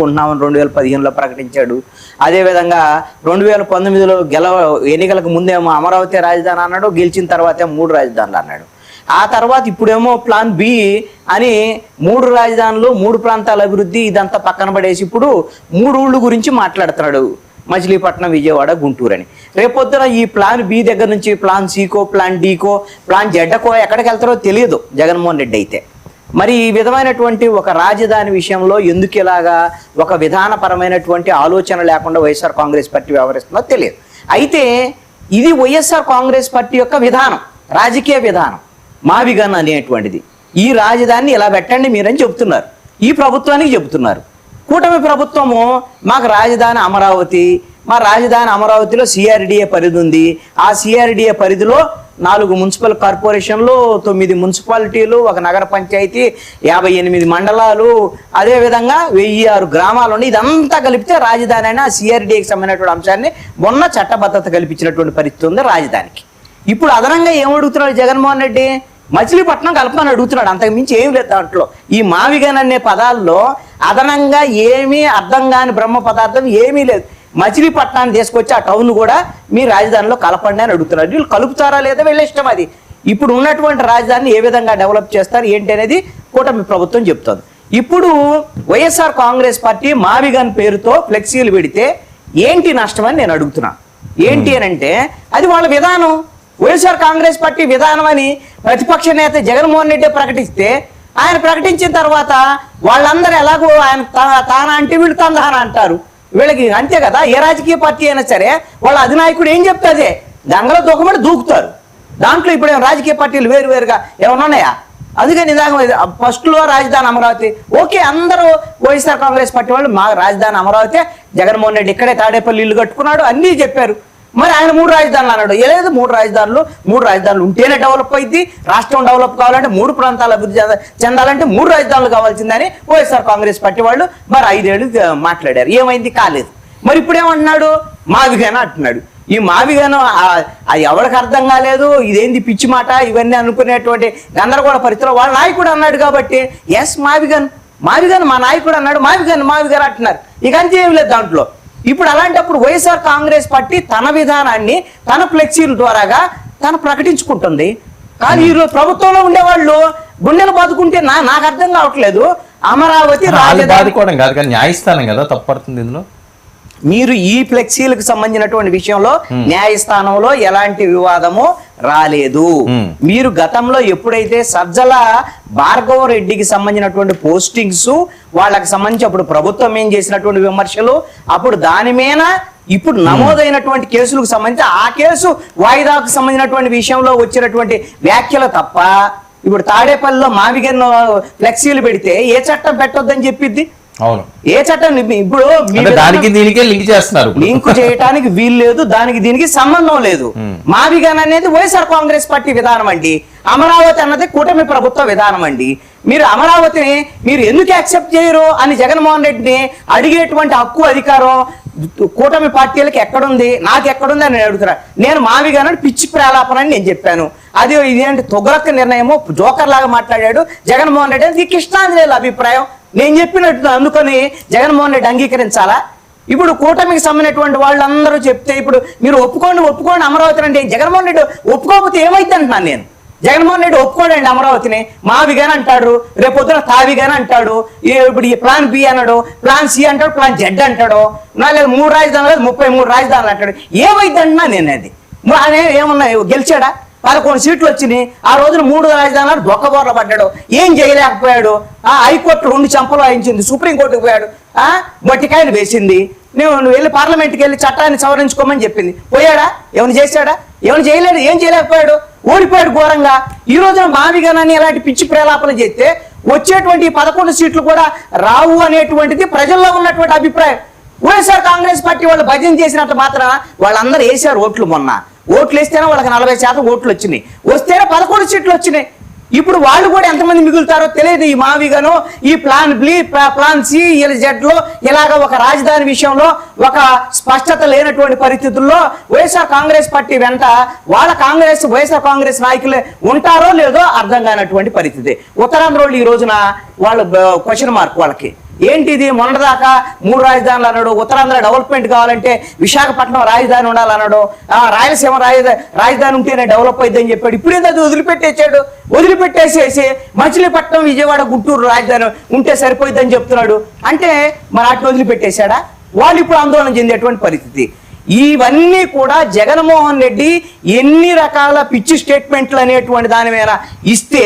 ఉంటున్నామని 2015లో ప్రకటించాడు. అదేవిధంగా 2019లో ఎన్నికలకు ముందేమో అమరావతి రాజధాని అన్నాడు, గెలిచిన తర్వాత 3 రాజధానులు అన్నాడు. ఆ తర్వాత ఇప్పుడేమో ప్లాన్ బి అని 3 రాజధానులు 3 ప్రాంతాల అభివృద్ధి ఇదంతా పక్కన పడేసి ఇప్పుడు 3 ఊళ్ళు గురించి మాట్లాడుతున్నాడు. మచిలీపట్నం, విజయవాడ, గుంటూరు అని. రేపొద్దున ఈ ప్లాన్ బి దగ్గర నుంచి ప్లాన్ సికో, ప్లాన్ డికో, ప్లాన్ జెడ్కో ఎక్కడికి వెళ్తారో తెలియదు జగన్మోహన్ రెడ్డి అయితే. మరి ఈ విధమైనటువంటి ఒక రాజధాని విషయంలో ఎందుకు ఇలాగా ఒక విధానపరమైనటువంటి ఆలోచన లేకుండా వైఎస్ఆర్ కాంగ్రెస్ పార్టీ వ్యవహరిస్తుందో తెలియదు. అయితే ఇది వైఎస్ఆర్ కాంగ్రెస్ పార్టీ యొక్క విధానం, రాజకీయ విధానం. మావిగన్ అనేటువంటిది ఈ రాజధానిని ఇలా పెట్టండి మీరని చెబుతున్నారు, ఈ ప్రభుత్వానికి చెబుతున్నారు. కూటమి ప్రభుత్వము మాకు రాజధాని అమరావతి, మా రాజధాని అమరావతిలో సిఆర్డిఏ పరిధి ఉంది. ఆ సిఆర్డిఏ పరిధిలో 4 మున్సిపల్ కార్పొరేషన్లు, 9 మున్సిపాలిటీలు, 1 నగర పంచాయతీ, 58 మండలాలు, అదేవిధంగా 1006 గ్రామాలు ఉన్నాయి. ఇదంతా కలిపితే రాజధాని అయినా సిఆర్డిఏకి సంబంధించినటువంటి అంశాన్ని మొన్న చట్టబద్ధత కల్పించినటువంటి పరిస్థితి ఉంది రాజధానికి. ఇప్పుడు అదనంగా ఏమడుగుతున్నాడు జగన్మోహన్ రెడ్డి? మచిలీపట్నం కలపని అడుగుతున్నాడు, అంతకు మించి ఏమి లేదు దాంట్లో. ఈ మావిగన్ అనే పదాల్లో అదనంగా ఏమీ అర్థం కాని బ్రహ్మ పదార్థం ఏమీ లేదు. మచిలీపట్నాన్ని తీసుకొచ్చి ఆ టౌన్ కూడా మీ రాజధానిలో కలపండి అని అడుగుతున్నారు. వీళ్ళు కలుపుతారా లేదా వీళ్ళ ఇష్టం అది. ఇప్పుడు ఉన్నటువంటి రాజధానిని ఏ విధంగా డెవలప్ చేస్తారు ఏంటి అనేది కూటమి ప్రభుత్వం చెప్తుంది. ఇప్పుడు వైఎస్ఆర్ కాంగ్రెస్ పార్టీ మావిగన్ పేరుతో ఫ్లెక్సీలు పెడితే ఏంటి నష్టం అని నేను అడుగుతున్నా. ఏంటి అని అంటే అది వాళ్ళ విధానం, వైఎస్ఆర్ కాంగ్రెస్ పార్టీ విధానం అని ప్రతిపక్ష నేత జగన్మోహన్ రెడ్డి ప్రకటిస్తే ఆయన ప్రకటించిన తర్వాత వాళ్ళందరూ ఎలాగో ఆయన తాన అంటే వీళ్ళు తందహన అంటారు. వీళ్ళకి అంతే కదా, ఏ రాజకీయ పార్టీ అయినా సరే వాళ్ళ అధినాయకుడు ఏం చెప్తే దంగలో దూకమని దూకుతారు. దాంట్లో ఇప్పుడు రాజకీయ పార్టీలు వేరువేరుగా ఏమైనా ఉన్నాయా? అందుకని ఫస్ట్లో రాజధాని అమరావతి ఓకే, అందరూ వైఎస్ఆర్ కాంగ్రెస్ పార్టీ వాళ్ళు మా రాజధాని అమరావతి, జగన్మోహన్ రెడ్డి ఇక్కడే తాడేపల్లి ఇల్లు కట్టుకున్నాడు అన్నీ చెప్పారు. మరి ఆయన 3 రాజధానులు అన్నాడు. లేదు, 3 రాజధానులు ఉంటేనే డెవలప్ అయింది. రాష్ట్రం డెవలప్ కావాలంటే 3 ప్రాంతాల అభివృద్ధి చెందాలంటే 3 రాజధానులు కావాల్సిందని వైఎస్ఆర్ కాంగ్రెస్ పార్టీ వాళ్ళు మరి 5 ఏళ్ళు మాట్లాడారు. ఏమైంది? కాలేదు. మరి ఇప్పుడు ఏమంటున్నాడు? మావిగన్ అంటున్నాడు. ఈ మావిగన్ అది ఎవరికి అర్థం కాలేదు, ఇదేంది పిచ్చి మాట ఇవన్నీ అనుకునేటువంటి గందరగోళ పరిస్థితుల్లో వాళ్ళ నాయకుడు అన్నాడు కాబట్టి ఎస్ మావిగన్ మా నాయకుడు అన్నాడు, మావిగన్ అంటున్నారు. ఇక అంతే ఏమి లేదు దాంట్లో. ఇప్పుడు అలాంటప్పుడు వైఎస్ఆర్ కాంగ్రెస్ పార్టీ తన విధానాన్ని తన ఫ్లెక్సీల ద్వారాగా తను ప్రకటించుకుంటుంది. కానీ ఈరోజు ప్రభుత్వంలో ఉండేవాళ్ళు గుండెలు బాదుకుంటే నాకు అర్థం కావట్లేదు. అమరావతి రాజధాని న్యాయస్థానం కదా తప్పడుతుంది ఇందులో. మీరు ఈ ఫ్లెక్సీలకు సంబంధించినటువంటి విషయంలో న్యాయస్థానంలో ఎలాంటి వివాదము రాలేదు. మీరు గతంలో ఎప్పుడైతే సజ్జల భార్గవ రెడ్డికి సంబంధించినటువంటి పోస్టింగ్స్ వాళ్ళకి సంబంధించి అప్పుడు ప్రభుత్వం ఏం చేసినటువంటి విమర్శలు, అప్పుడు దాని మీద ఇప్పుడు నమోదైనటువంటి కేసులకు సంబంధించి ఆ కేసు వాయిదాకు సంబంధించినటువంటి విషయంలో వచ్చినటువంటి వ్యాఖ్యలు తప్ప ఇప్పుడు తాడేపల్లిలో మావిగన్ ఫ్లెక్సీలు పెడితే ఏ చట్టం పెట్టొద్దని చెప్పిద్ది? అవును, ఏ చట్టం? ఇప్పుడు దానికి దీనికి లింక్ చేస్తున్నారు, లింక్ చేయడానికి వీలు లేదు, దానికి దీనికి సంబంధం లేదు. మావిగన్ అనేది వైఎస్ఆర్ కాంగ్రెస్ పార్టీ విధానం అండి, అమరావతి అన్నది కూటమి ప్రభుత్వ విధానం అండి. మీరు అమరావతిని మీరు ఎందుకు యాక్సెప్ట్ చేయరు అని జగన్మోహన్ రెడ్డిని అడిగేటువంటి హక్కు అధికారం కూటమి పార్టీలకు ఎక్కడుంది? నాకు ఎక్కడుంది అని నేను అడుగుతున్నా. నేను మావిగన్ పిచ్చి ప్రలాపన అని నేను చెప్పాను. అది ఇదేంటి తొగరక్క నిర్ణయమో జోకర్ లాగా మాట్లాడాడు జగన్మోహన్ రెడ్డి. అది కృష్ణాంజనేయుల అభిప్రాయం, నేను చెప్పినట్టు అందుకని జగన్మోహన్ రెడ్డి అంగీకరించాలా? ఇప్పుడు కూటమికి సంబంధించినటువంటి వాళ్ళందరూ చెప్తే ఇప్పుడు మీరు ఒప్పుకోండి అమరావతిని అంటే జగన్మోహన్ రెడ్డి ఒప్పుకోకపోతే ఏమైంది అంటున్నాను నేను. జగన్మోహన్ రెడ్డి ఒప్పుకోడండి అమరావతిని, మావిగన్ అంటాడు, రేపొద్దున తావిగన్ అంటాడు, ఇప్పుడు ఈ ప్లాన్ బి అన్నాడు, ప్లాన్ సి అంటాడు, ప్లాన్ జెడ్ అంటాడు, లేదా 3 రాజధానులు 33 రాజధానులు అంటాడు. ఏమైంది అంటున్నా నేను. అది ఏమన్నా గెలిచాడా? 11 సీట్లు వచ్చినాయి. ఆ రోజున 3 రాజధానులు దొక్కబోర్ల పడ్డాడు, ఏం చేయలేకపోయాడు. హైకోర్టు 2 చెంపలు వాయించింది, సుప్రీంకోర్టుకు పోయాడు, మొట్టికాయలు వేసింది. నువ్వు వెళ్ళి పార్లమెంట్కి వెళ్ళి చట్టాన్ని సవరించుకోమని చెప్పింది. పోయాడా? ఏమైనా చేశాడా? ఏమైనా చేయలేడు, ఏం చేయలేకపోయాడు, ఓడిపోయాడు ఘోరంగా. ఈ రోజున మావిగన్ అని ఇలాంటి పిచ్చి ప్రేలాపన చేస్తే వచ్చేటువంటి 11 సీట్లు కూడా రావు అనేటువంటిది ప్రజల్లో ఉన్నటువంటి అభిప్రాయం. వైఎస్ఆర్ కాంగ్రెస్ పార్టీ వాళ్ళు భజన చేసినంత మాత్రాన వాళ్ళందరూ వేశారు ఓట్లు. మొన్న ఓట్లు వేస్తేనే వాళ్ళకి 40% ఓట్లు వచ్చినాయి, వస్తేనే 11 సీట్లు వచ్చినాయి. ఇప్పుడు వాళ్ళు కూడా ఎంతమంది మిగులుతారో తెలియదు. ఈ మావిగను ఈ plan B, plan C, Z లో ఇలాగ ఒక రాజధాని విషయంలో ఒక స్పష్టత లేనటువంటి పరిస్థితుల్లో వైఎస్ఆర్ కాంగ్రెస్ పార్టీ వెంట వాళ్ళ వైఎస్ఆర్ కాంగ్రెస్ నాయకులే ఉంటారో లేదో అర్థం కానటువంటి పరిస్థితి. ఉత్తరాంధ్ర వాళ్ళు ఈ రోజున వాళ్ళు క్వశ్చన్ మార్క్ వాళ్ళకి ఏంటిది మొన్నటిదాకా 3 రాజధానులు అన్నాడు, ఉత్తరాంధ్ర డెవలప్మెంట్ కావాలంటే విశాఖపట్నం రాజధాని ఉండాలన్నాడు, రాయలసీమ రాజధాని ఉంటేనే డెవలప్ అయిద్దని చెప్పాడు. ఇప్పుడు ఏంటది వదిలిపెట్టేసేసి మచిలీపట్నం, విజయవాడ, గుంటూరు రాజధాని ఉంటే సరిపోయిద్దని చెప్తున్నాడు. అంటే మరి వాటిని వదిలిపెట్టేశాడా? వాళ్ళు ఇప్పుడు ఆందోళన చెందేటువంటి పరిస్థితి. ఇవన్నీ కూడా జగన్మోహన్ రెడ్డి ఎన్ని రకాల పిచ్చి స్టేట్మెంట్లు అనేటువంటి దాని మీద ఇస్తే